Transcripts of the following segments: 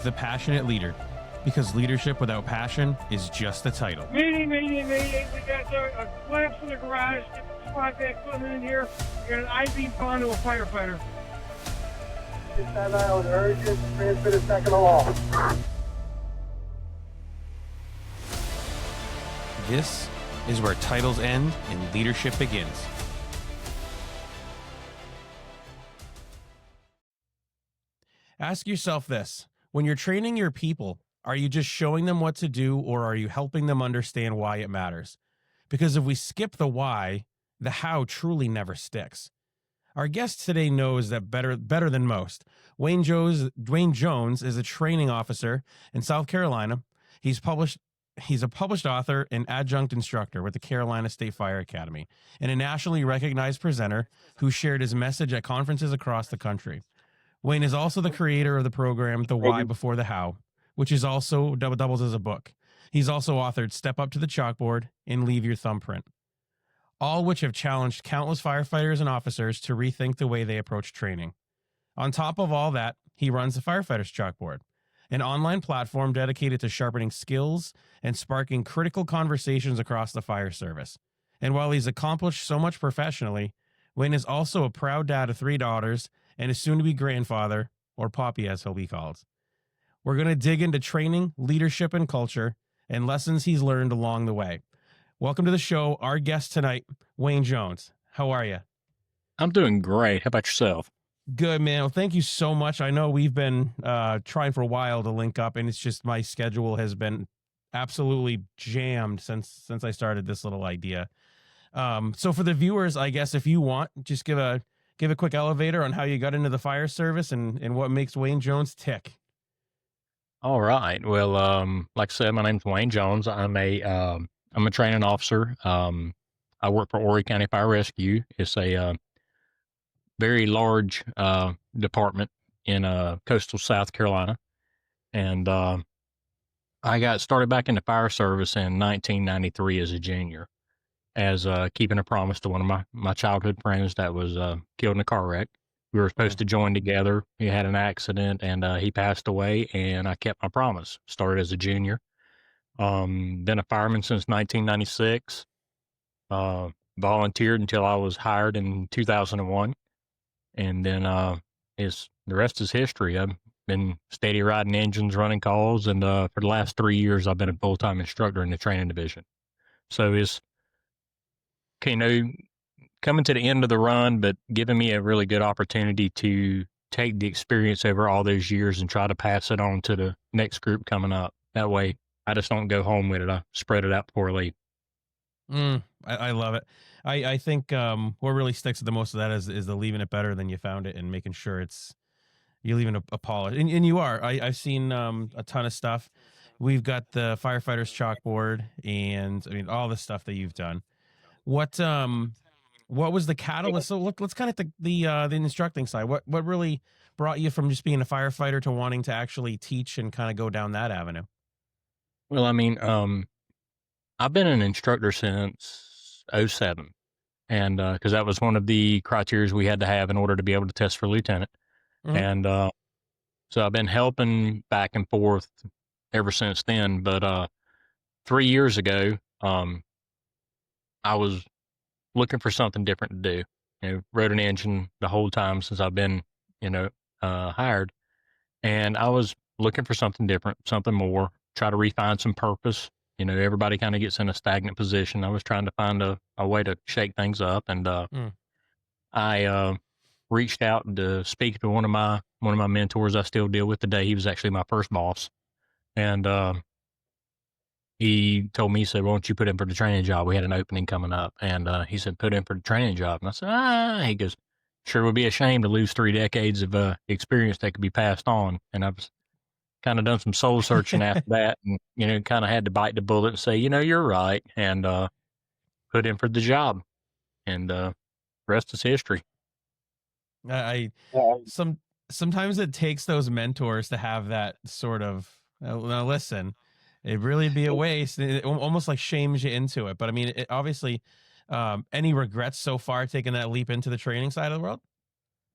the passionate leader, because leadership without passion is just a title. Meeting. We got a collapse in the garage. Get the squad back equipment in here. We got an I-beam gone to a firefighter. Get that out, urgent, transmit a second along. This is where titles end and leadership begins. Ask yourself this: when you're training your people, are you just showing them what to do, or are you helping them understand why it matters? Because if we skip the why, the how truly never sticks. Our guest today knows that better than most. Wayne Jones is a training officer in South Carolina. He's a published author and adjunct instructor with the Carolina State Fire Academy, and a nationally recognized presenter who shared his message at conferences across the country. Wayne is also the creator of the program, The Why Before the How, which is also doubles as a book. He's also authored Step Up to the Chalkboard and Leave Your Thumbprint, all which have challenged countless firefighters and officers to rethink the way they approach training. On top of all that, he runs the Firefighter's Chalkboard, an online platform dedicated to sharpening skills and sparking critical conversations across the fire service. And while he's accomplished so much professionally, Wayne is also a proud dad of 3 daughters and is soon to be grandfather, or Poppy as he'll be called. We're going to dig into training, leadership, and culture, and lessons he's learned along the way. Welcome to the show, our guest tonight, Wayne Jones. How are you? I'm doing great. How about yourself? Good, man. Well, thank you so much. I know we've been trying for a while to link up, and it's just my schedule has been absolutely jammed since I started this little idea. So for the viewers, I guess if you want, just give a quick elevator on how you got into the fire service and what makes Wayne Jones tick. All right. Well, like I said, my name's Wayne Jones. I'm a training officer. I work for Horry County Fire Rescue. It's a very large department in coastal South Carolina. And I got started back in the fire service in 1993 as a junior, as keeping a promise to one of my childhood friends that was killed in a car wreck. We were supposed to join together. He had an accident and he passed away, and I kept my promise. Started as a junior. Been a fireman since 1996. Volunteered until I was hired in 2001. And then the rest is history. I've been steady riding engines, running calls, and for the last 3 years, I've been a full-time instructor in the training division. So it's, coming to the end of the run, but giving me a really good opportunity to take the experience over all those years and try to pass it on to the next group coming up. That way, I just don't go home with it. I spread it out before I leave. I love it. I think what really sticks with the most of that is the leaving it better than you found it, and making sure you're leaving a polish. And you are. I've seen a ton of stuff. We've got the Firefighter's Chalkboard, and I mean all the stuff that you've done. What was the catalyst? So let's kind of the instructing side. What really brought you from just being a firefighter to wanting to actually teach and kind of go down that avenue? Well, I mean, I've been an instructor since 2007, and because that was one of the criteria we had to have in order to be able to test for lieutenant. Mm-hmm. And so I've been helping back and forth ever since then. But 3 years ago, I was looking for something different to do. Rode an engine the whole time since I've been, hired. And I was looking for something different, something more, try to refine some purpose. Everybody kind of gets in a stagnant position. I was trying to find a way to shake things up. And I reached out to speak to one of my mentors I still deal with today. He was actually my first boss. And he told me, he said, "Why don't you put in for the training job? We had an opening coming up." And he said, "Put in for the training job." And I said, He goes, "Sure would be a shame to lose 3 decades of experience that could be passed on." And I was kind of done some soul searching after that, and, kind of had to bite the bullet and say, you're right. And put in for the job. And rest is history. Sometimes it takes those mentors to have that sort of, now listen, it'd really be a waste. It almost like shames you into it. But I mean, obviously, any regrets so far taking that leap into the training side of the world?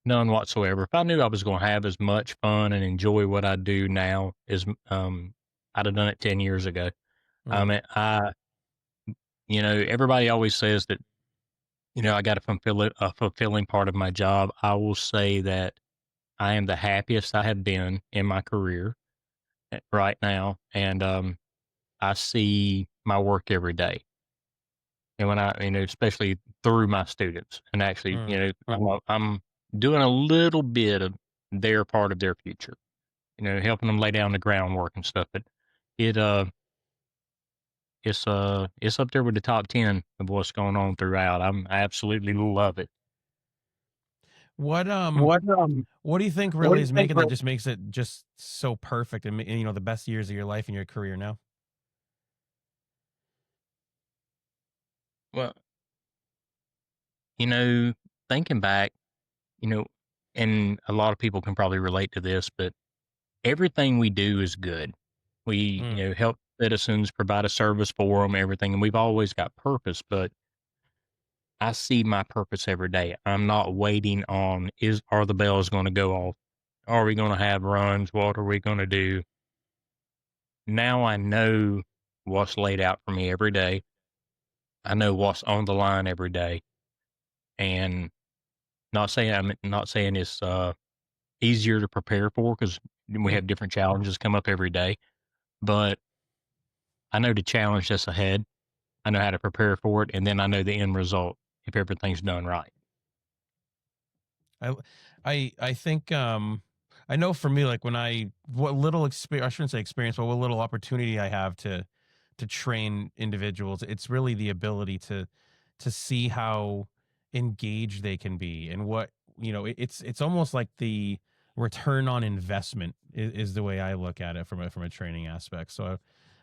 None whatsoever. If I knew I was going to have as much fun and enjoy what I do now as, I'd have done it 10 years ago. I Mm, mean, everybody always says that, I got to fulfill a fulfilling part of my job. I will say that I am the happiest I have been in my career right now. And, I see my work every day. And when especially through my students and actually, mm. I'm doing a little bit of their part of their future, helping them lay down the groundwork and stuff. But it, it's up there with the top 10 of what's going on throughout. I absolutely love it. What um What, what do you think what really do you is think? making that just makes it just so perfect and the best years of your life and your career now? Well, you know, thinking back, you know, and a lot of people can probably relate to this, but everything we do is good. We, Mm, help citizens, provide a service for them, everything, and we've always got purpose. But I see my purpose every day. I'm not waiting on are the bells going to go off? Are we going to have runs? What are we going to do? Now I know what's laid out for me every day. I know what's on the line every day, and I'm not saying it's easier to prepare for because we mm. have different challenges come up every day. But I know the challenge that's ahead. I know how to prepare for it, and then I know the end result if everything's done right. I I think I know for me, like when what little experience, I shouldn't say experience, but what little opportunity I have to train individuals, it's really the ability to see how engaged they can be and what, it's almost like the return on investment is the way I look at it from a training aspect. So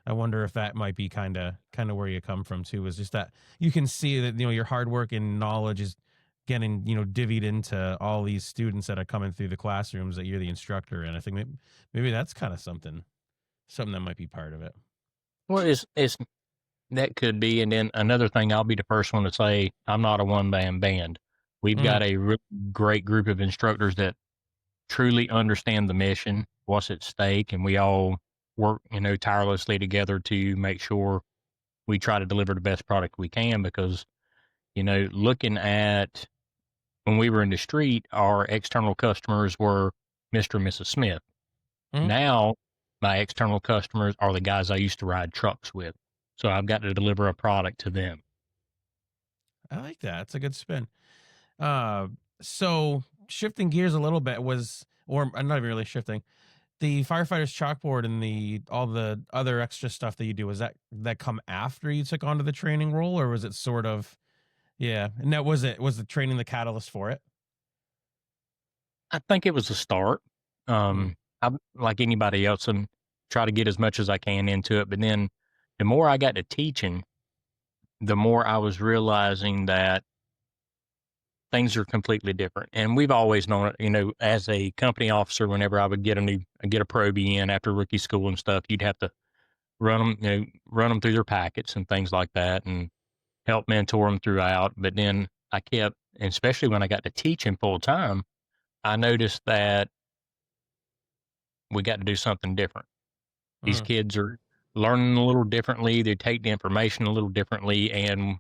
I wonder if that might be kind of where you come from too, is just that you can see that your hard work and knowledge is getting divvied into all these students that are coming through the classrooms that you're the instructor, and I think maybe that's kind of something that might be part of it. Well, it's that could be, and then another thing, I'll be the first one to say I'm not a one man band. We've Mm, got a really great group of instructors that truly understand the mission, what's at stake, and we all work, tirelessly together to make sure we try to deliver the best product we can. Because looking at when we were in the street, our external customers were Mr. and Mrs. Smith. mm. Now, my external customers are the guys I used to ride trucks with. So I've got to deliver a product to them. I like that. It's a good spin. uh so shifting gears a little bit was, or not even really shifting, the firefighters chalkboard and the all the other extra stuff that you do, was that come after you took onto the training role, or was it sort of, yeah, and that was the training the catalyst for it? I think it was a start. Mm, I'm like anybody else and try to get as much as I can into it. But then the more I got to teaching, the more I was realizing that things are completely different. And we've always known it, as a company officer, whenever I would get a probie in after rookie school and stuff, you'd have to run them through their packets and things like that and help mentor them throughout. But then I kept, and especially when I got to teaching full time, I noticed that we got to do something different. These mm, kids are learning a little differently. They take the information a little differently. And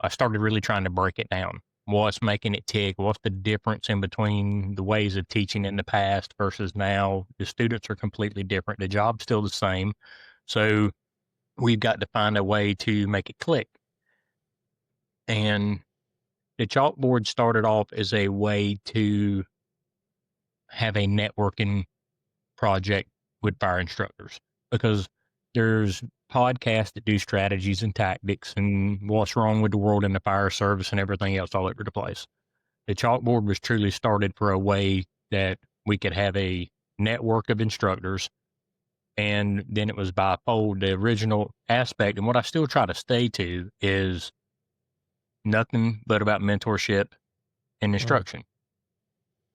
I started really trying to break it down. What's making it tick? What's the difference in between the ways of teaching in the past versus now? The students are completely different. The job's still the same. So we've got to find a way to make it click. And the chalkboard started off as a way to have a networking project with fire instructors because there's podcasts that do strategies and tactics and what's wrong with the world in the fire service and everything else all over the place. The chalkboard was truly started for a way that we could have a network of instructors. And then it was bifold, the original aspect. And what I still try to stay to is nothing but about mentorship and mm. instruction.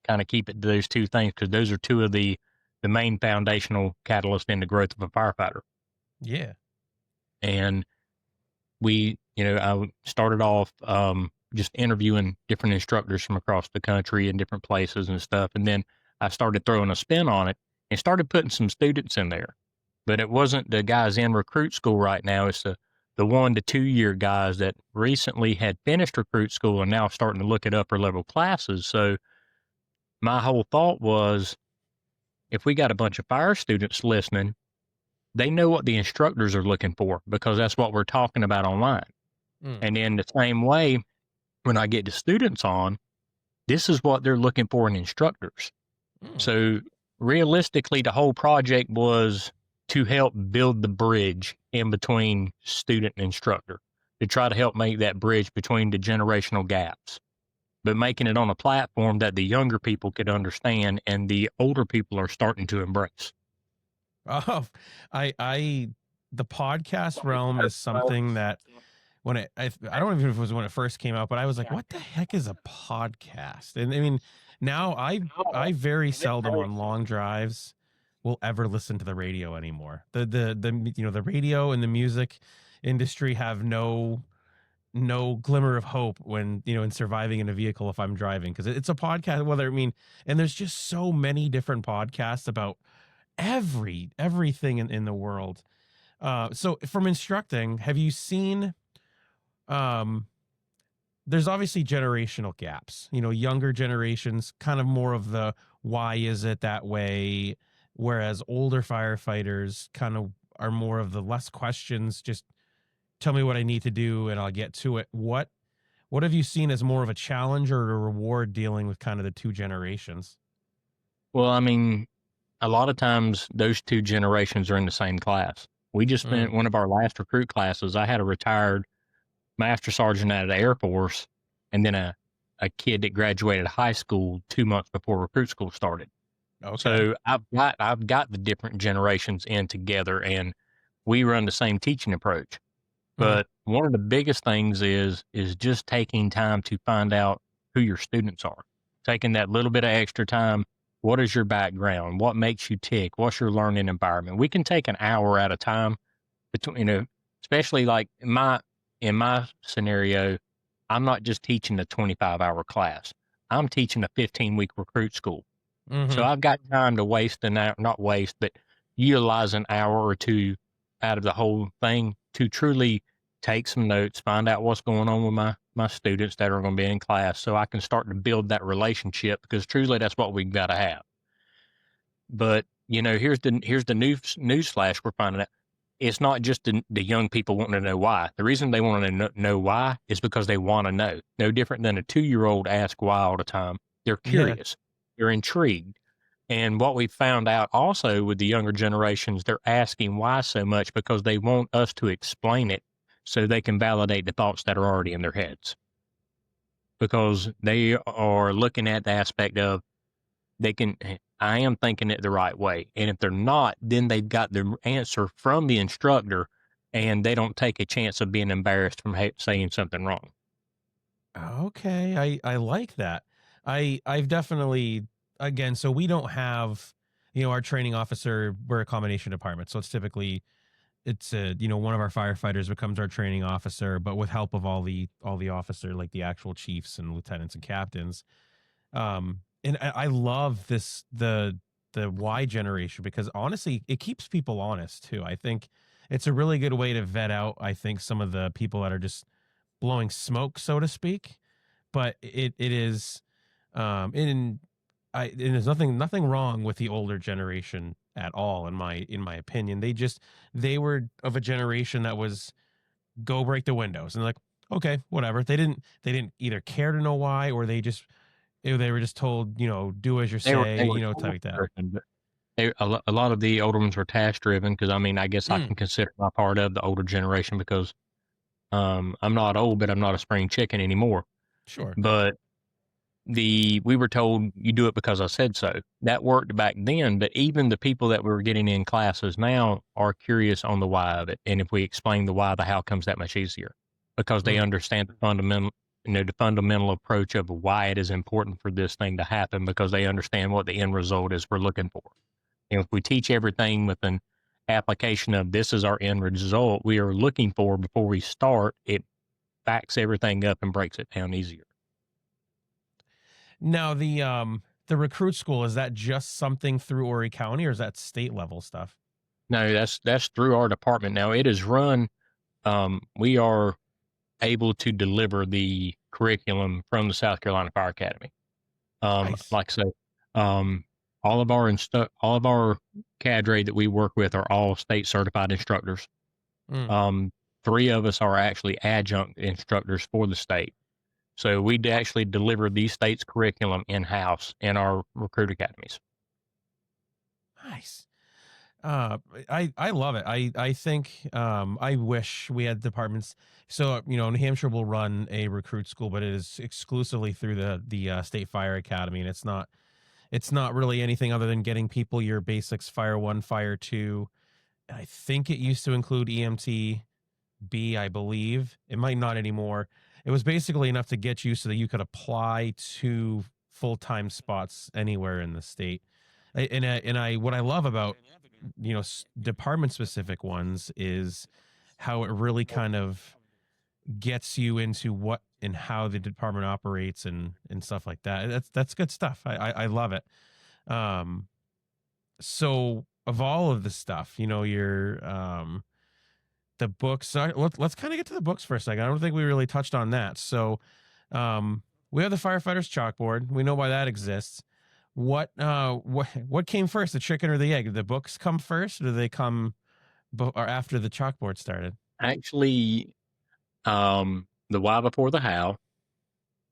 Kind of keep it to those two things because those are two of the main foundational catalysts in the growth of a firefighter. Yeah. And I started off just interviewing different instructors from across the country and different places and stuff. And then I started throwing a spin on it and started putting some students in there. But it wasn't the guys in recruit school right now. It's the 1 to 2 year guys that recently had finished recruit school and now starting to look at upper level classes. So my whole thought was, if we got a bunch of fire students listening, they know what the instructors are looking for because that's what we're talking about online. And in the same way, when I get the students on, this is what they're looking for in instructors. So realistically, the whole project was to help build the bridge in between student and instructor, to try to help make that bridge between the generational gaps, but making it on a platform that the younger people could understand and the older people are starting to embrace. Oh, the podcast realm is something that when I don't even know if it was when it first came out, but I was like, what the heck is a podcast? And I mean, now I very seldom on long drives will ever listen to the radio anymore. The radio and the music industry have no glimmer of hope when, in surviving in a vehicle if I'm driving, because it's a podcast, and there's just so many different podcasts about everything in the world. So from instructing, have you seen, there's obviously generational gaps, younger generations kind of more of the, why is it that way? Whereas older firefighters kind of are more of the less questions, just tell me what I need to do and I'll get to it. What have you seen as more of a challenge or a reward dealing with kind of the two generations? Well, I mean, a lot of times those two generations are in the same class. We just spent one of our last recruit classes. I had a retired master sergeant out of the Air Force and then a kid that graduated high school 2 months before recruit school started. Okay. So I've got the different generations in together and we run the same teaching approach. But one of the biggest things is just taking time to find out who your students are, taking that little bit of extra time. What is your background? What makes you tick? What's your learning environment? We can take an hour at a time between, especially like in my scenario, I'm not just teaching a 25-hour class. I'm teaching a 15-week recruit school. So I've got time to waste not waste, but utilize an hour or two out of the whole thing to truly take some notes, find out what's going on with my students that are going to be in class so I can start to build that relationship, because truly that's what we've got to have. But, here's the news flash we're finding out. It's not just the young people wanting to know why. The reason they want to know why is because they want to know. No different than a 2-year-old ask why all the time. They're curious. They're intrigued. And what we found out also with the younger generations, they're asking why so much because they want us to explain it so they can validate the thoughts that are already in their heads. Because they are looking at the aspect of, I am thinking it the right way. And if they're not, then they've got the answer from the instructor and they don't take a chance of being embarrassed from saying something wrong. Okay. I like that. I've definitely, again, so we don't have, our training officer, we're a combination department. So it's typically, one of our firefighters becomes our training officer, but with help of all the officer, like the actual chiefs and lieutenants and captains. And I love the Y generation, because honestly, it keeps people honest too. I think it's a really good way to vet out, I think, some of the people that are just blowing smoke, so to speak. But it is, and there's nothing wrong with the older generation at all, in my opinion. They were of a generation that was go break the windows, and like, okay, whatever. They didn't either care to know why, or they were just told, do as you say, type like that. A lot of the older ones were task driven, because I guess I can consider my part of the older generation, because I'm not old, but I'm not a spring chicken anymore. Sure. But we were told, you do it because I said so. That worked back then, but even the people that we were getting in classes now are curious on the why of it. And if we explain the why, the how comes that much easier, because they understand the fundamental approach of why it is important for this thing to happen, because they understand what the end result is we're looking for. And if we teach everything with an application of this is our end result we are looking for before we start, it backs everything up and breaks it down easier. Now the recruit school, is that just something through Horry County, or is that state level stuff? No, that's through our department. Now it is run. We are able to deliver the curriculum from the South Carolina Fire Academy. Nice. Like I say, all of our cadre that we work with are all state certified instructors. 3 of us are actually adjunct instructors for the state. So we actually deliver the state's curriculum in-house in our recruit academies. Nice. I love it. I think I wish we had departments. So New Hampshire will run a recruit school, but it is exclusively through the State Fire Academy, and it's not really anything other than getting people your basics, Fire 1, Fire 2. I think it used to include EMT B, I believe. It might not anymore. It was basically enough to get you so that you could apply to full-time spots anywhere in the state. What I love about department specific ones is how it really kind of gets you into what and how the department operates and stuff like that. That's good stuff. I love it. So of all of the stuff, your the books. Let's kind of get to the books for a second. I don't think we really touched on that. So we have the firefighter's chalkboard. We know why that exists. What came first, the chicken or the egg? Did the books come first, or do they come or after the chalkboard started? Actually, the why before the how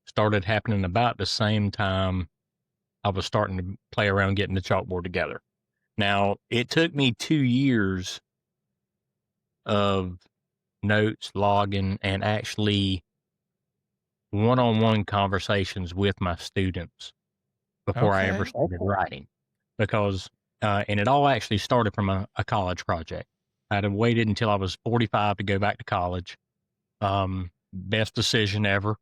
started happening about the same time I was starting to play around getting the chalkboard together. Now, it took me 2 years of notes, logging, and actually one-on-one conversations with my students before I ever started writing, because and it all actually started from a college project. I'd have waited until I was 45 to go back to college. Best decision ever.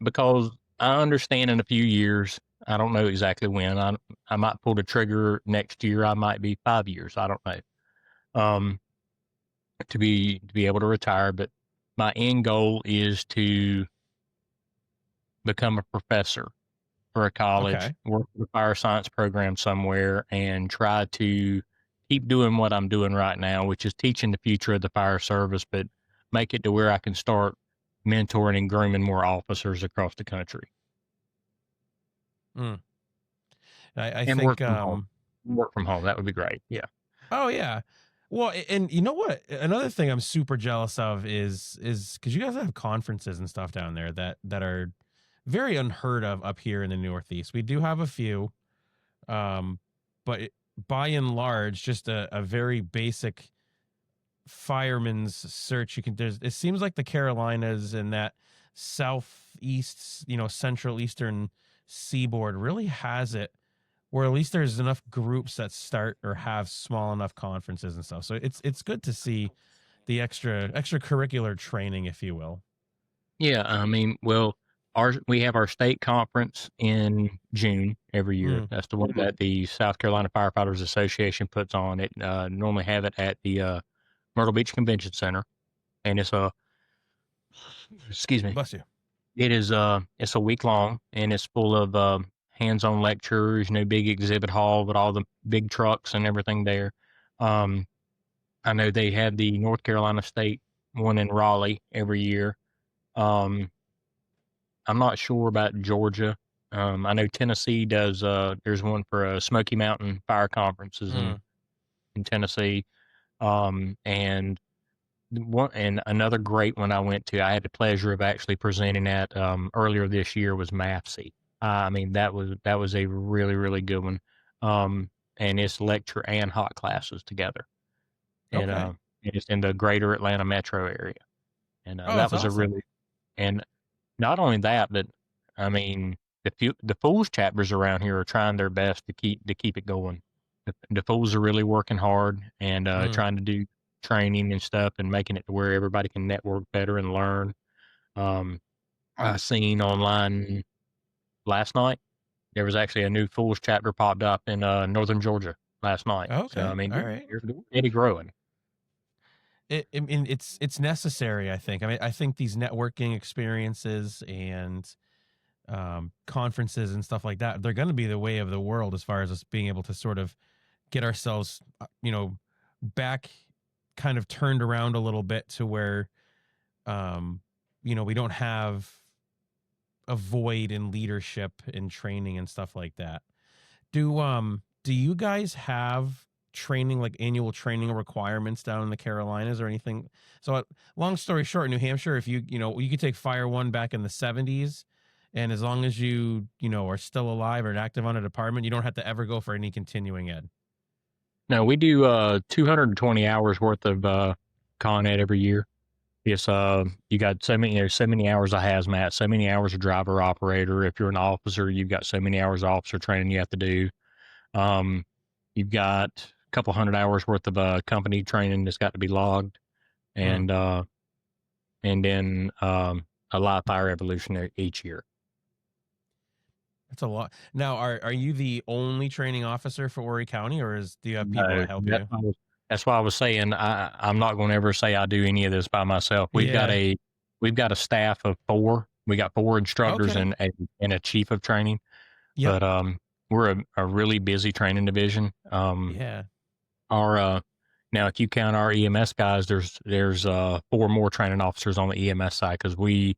Because I understand in a few years, I don't know exactly when, I might pull the trigger next year. I might be 5 years. I don't know. To be able to retire, but my end goal is to become a professor for a college, work for the fire science program somewhere, and try to keep doing what I'm doing right now, which is teaching the future of the fire service, but make it to where I can start mentoring and grooming more officers across the country. I think work from home. That would be great. Yeah. Oh yeah. Well, and you know what? Another thing I'm super jealous of is because you guys have conferences and stuff down there that are very unheard of up here in the Northeast. We do have a few, but by and large, just a very basic fireman's search. It seems like the Carolinas and that southeast, central eastern seaboard really has it, where at least there's enough groups that start or have small enough conferences and stuff. So it's good to see the extracurricular training, if you will. Yeah, I mean, well, we have our state conference in June every year. That's the one that the South Carolina Firefighters Association puts on. It normally have it at the Myrtle Beach Convention Center, and it's excuse me. Bless you. It is it's a week long, and it's full of hands-on lectures, big exhibit hall with all the big trucks and everything there. I know they have the North Carolina State one in Raleigh every year. I'm not sure about Georgia. I know Tennessee does. There's one for Smoky Mountain Fire Conferences in Tennessee. And another great one I went to, I had the pleasure of actually presenting at earlier this year, was MAFC. I mean, that was a really, really good one. And it's lecture and hot classes together. And it's in the greater Atlanta metro area. And that was awesome. And not only that, but I mean, the Fools chapters around here are trying their best to keep it going. The Fools are really working hard and trying to do training and stuff and making it to where everybody can network better and learn. I seen online last night, there was actually a new Fools chapter popped up in northern Georgia last night. So I mean, all right. it's really growing. I mean, it's necessary, I think. I mean, I think these networking experiences and conferences and stuff like that, they're going to be the way of the world as far as us being able to sort of get ourselves, back kind of turned around a little bit to where, um, we don't have a void in leadership and training and stuff like that. Do you guys have training, like annual training requirements down in the Carolinas or anything? So long story short, in New Hampshire, if you could take Fire One back in the 70s, and as long as you are still alive or active on a department, you don't have to ever go for any continuing ed. No, we do 220 hours worth of Con Ed every year. Yes, you got so many hours of hazmat, so many hours of driver operator. If you're an officer, you've got so many hours of officer training you have to do. You've got a couple hundred hours worth of company training that's got to be logged, and then a live fire evolution each year. That's a lot. Now, are you the only training officer for Horry County, or do you have people No, that help you? that's why I was saying I'm not going to ever say I do any of this by myself. Yeah. We've got a staff of 4. We got 4 instructors Okay. and a chief of training. Yep. But we're a really busy training division. Yeah. Our now if you count our EMS guys, there's 4 more training officers on the EMS side because we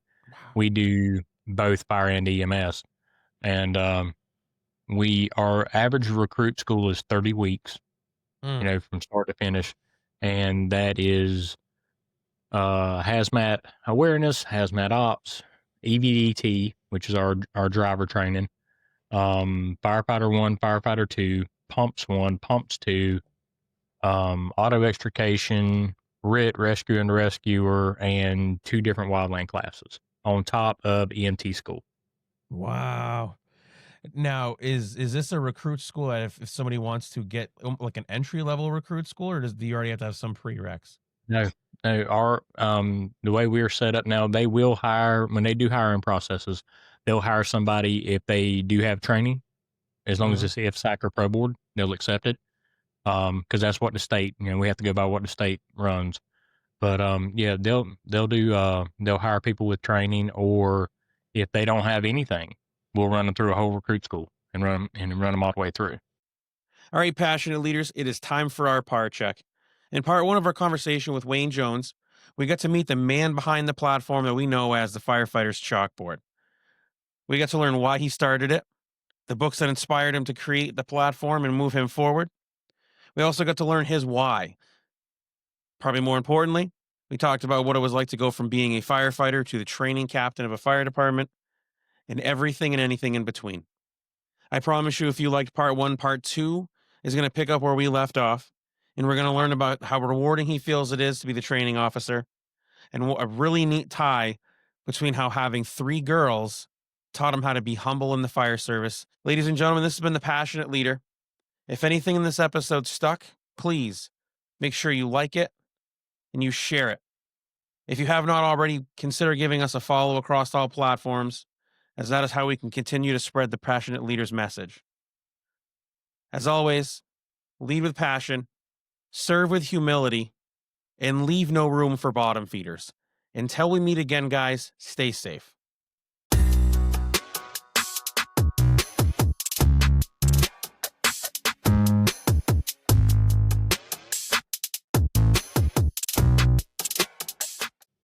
do both fire and EMS, and our average recruit school is 30 weeks, from start to finish, and that is hazmat awareness, hazmat ops, EVDT, which is our driver training, firefighter 1, firefighter 2, pumps 1, pumps 2, auto extrication, RIT, rescue and rescuer, and 2 different wildland classes on top of EMT school. Wow. Now, is this a recruit school? If somebody wants to get like an entry level recruit school, or do you already have to have some prereqs? No, our the way we're set up now, they will hire when they do hiring processes. They'll hire somebody if they do have training, as long as it's IFSAC or Pro Board, they'll accept it. Because that's what the state, we have to go by what the state runs. But yeah, they'll hire people with training, or if they don't have anything, we'll run them through a whole recruit school and run them all the way through. All right, passionate leaders, it is time for our par check. In part 1 of our conversation with Wayne Jones, we got to meet the man behind the platform that we know as the firefighter's chalkboard. We got to learn why he started it, the books that inspired him to create the platform and move him forward. We also got to learn his why. Probably more importantly, we talked about what it was like to go from being a firefighter to the training captain of a fire department and everything and anything in between. I promise you, if you liked part 1, part 2 is going to pick up where we left off, and we're going to learn about how rewarding he feels it is to be the training officer, and a really neat tie between how having 3 girls taught him how to be humble in the fire service. Ladies and gentlemen, this has been The Passionate Leader. If anything in this episode stuck, please make sure you like it and you share it. If you have not already, consider giving us a follow across all platforms, as that is how we can continue to spread the Passionate Leader's message. As always, lead with passion, serve with humility, and leave no room for bottom feeders. Until we meet again, guys, stay safe.